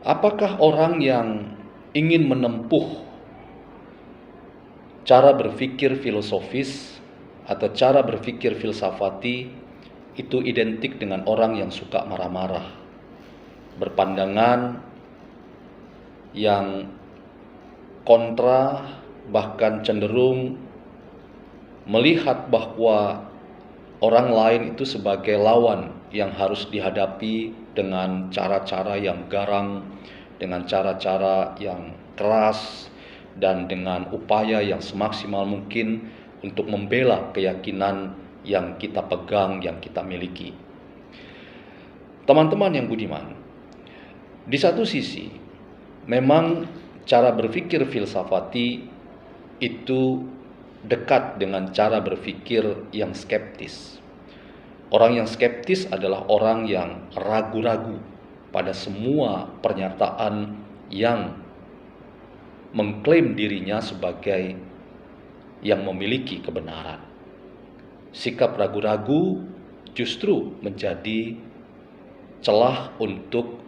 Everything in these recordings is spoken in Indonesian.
Apakah orang yang ingin menempuh cara berpikir filosofis atau cara berpikir filsafati itu identik dengan orang yang suka marah-marah, berpandangan yang kontra, bahkan cenderung melihat bahwa orang lain itu sebagai lawan yang harus dihadapi dengan cara-cara yang garang, dengan cara-cara yang keras, dan dengan upaya yang semaksimal mungkin untuk membela keyakinan yang kita pegang, yang kita miliki. Teman-teman yang budiman, di satu sisi memang cara berpikir filsafati itu dekat dengan cara berpikir yang skeptis. Orang yang skeptis adalah orang yang ragu-ragu pada semua pernyataan yang mengklaim dirinya sebagai yang memiliki kebenaran. Sikap ragu-ragu justru menjadi celah untuk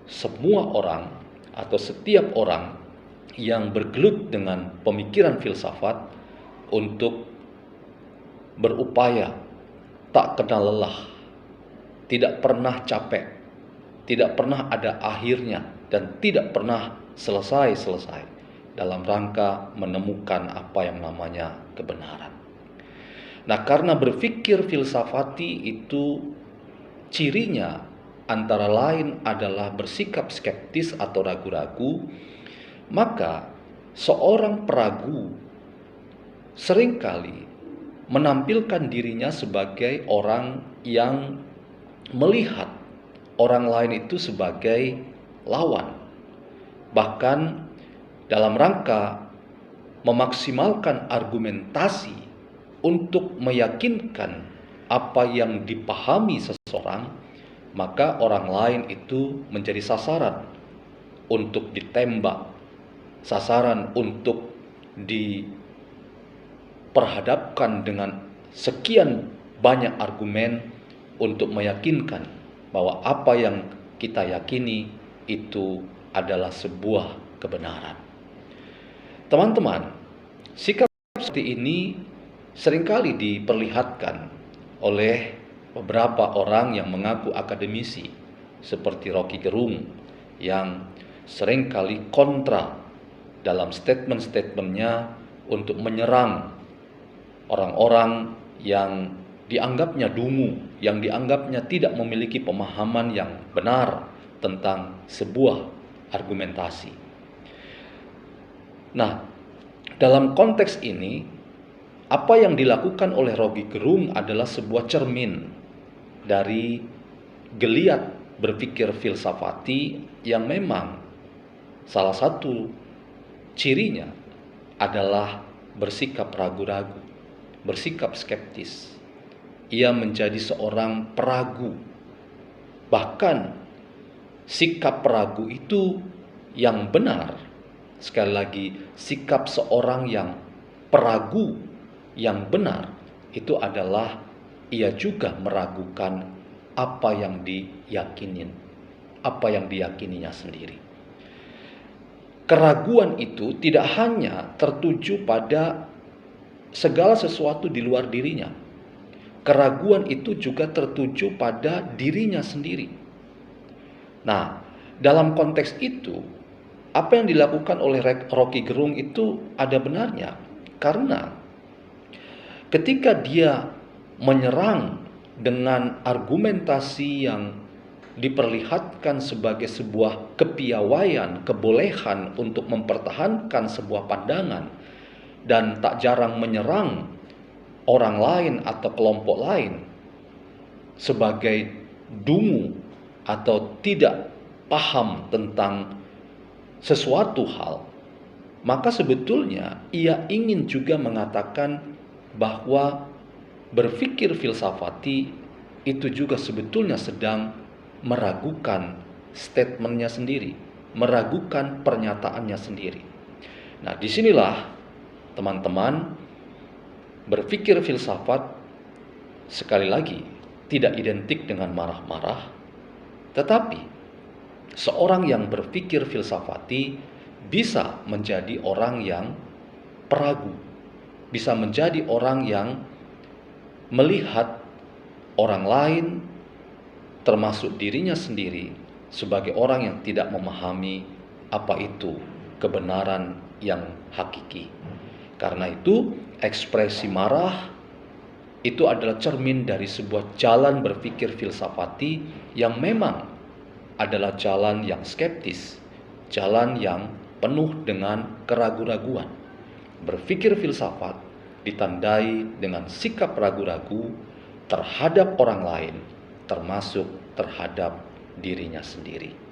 semua orang atau setiap orang yang bergelut dengan pemikiran filsafat untuk berupaya tak kenal lelah, tidak pernah capek, tidak pernah ada akhirnya, dan tidak pernah selesai-selesai dalam rangka menemukan apa yang namanya kebenaran. Nah, karena berpikir filsafati itu cirinya antara lain adalah bersikap skeptis atau ragu-ragu, maka seorang peragu seringkali menampilkan dirinya sebagai orang yang melihat orang lain itu sebagai lawan. Bahkan dalam rangka memaksimalkan argumentasi untuk meyakinkan apa yang dipahami seseorang, maka orang lain itu menjadi sasaran untuk ditembak, sasaran untuk diperhadapkan dengan sekian banyak argumen untuk meyakinkan bahwa apa yang kita yakini itu adalah sebuah kebenaran. Teman-teman, sikap seperti ini seringkali diperlihatkan oleh beberapa orang yang mengaku akademisi seperti Rocky Gerung yang seringkali kontra dalam statement-statementnya untuk menyerang orang-orang yang dianggapnya dungu, yang dianggapnya tidak memiliki pemahaman yang benar tentang sebuah argumentasi. Nah, dalam konteks ini, apa yang dilakukan oleh Rocky Gerung adalah sebuah cermin dari geliat berpikir filsafati yang memang salah satu cirinya adalah bersikap ragu-ragu, bersikap skeptis. Ia menjadi seorang peragu. Bahkan sikap peragu itu yang benar. Sekali lagi, sikap seorang yang peragu yang benar itu adalah ia juga meragukan apa yang diyakininya sendiri. Keraguan itu tidak hanya tertuju pada segala sesuatu di luar dirinya. Keraguan itu juga tertuju pada dirinya sendiri. Nah, dalam konteks itu, apa yang dilakukan oleh Rocky Gerung itu ada benarnya. Karena ketika dia menyerang dengan argumentasi yang diperlihatkan sebagai sebuah kepiawaian, kebolehan untuk mempertahankan sebuah pandangan, dan tak jarang menyerang orang lain atau kelompok lain sebagai dungu atau tidak paham tentang sesuatu hal, maka sebetulnya ia ingin juga mengatakan bahwa berpikir filsafati itu juga sebetulnya sedang meragukan statementnya sendiri, meragukan pernyataannya sendiri. Nah, disinilah teman-teman, berpikir filsafat sekali lagi tidak identik dengan marah-marah, tetapi Seorang yang berpikir filsafati bisa menjadi orang yang peragu, bisa menjadi orang yang melihat orang lain termasuk dirinya sendiri sebagai orang yang tidak memahami apa itu kebenaran yang hakiki. Karena itu, ekspresi marah itu adalah cermin dari sebuah jalan berpikir filsafati yang memang adalah jalan yang skeptis, jalan yang penuh dengan keraguan-raguan. Berpikir filsafat ditandai dengan sikap ragu-ragu terhadap orang lain, termasuk terhadap dirinya sendiri.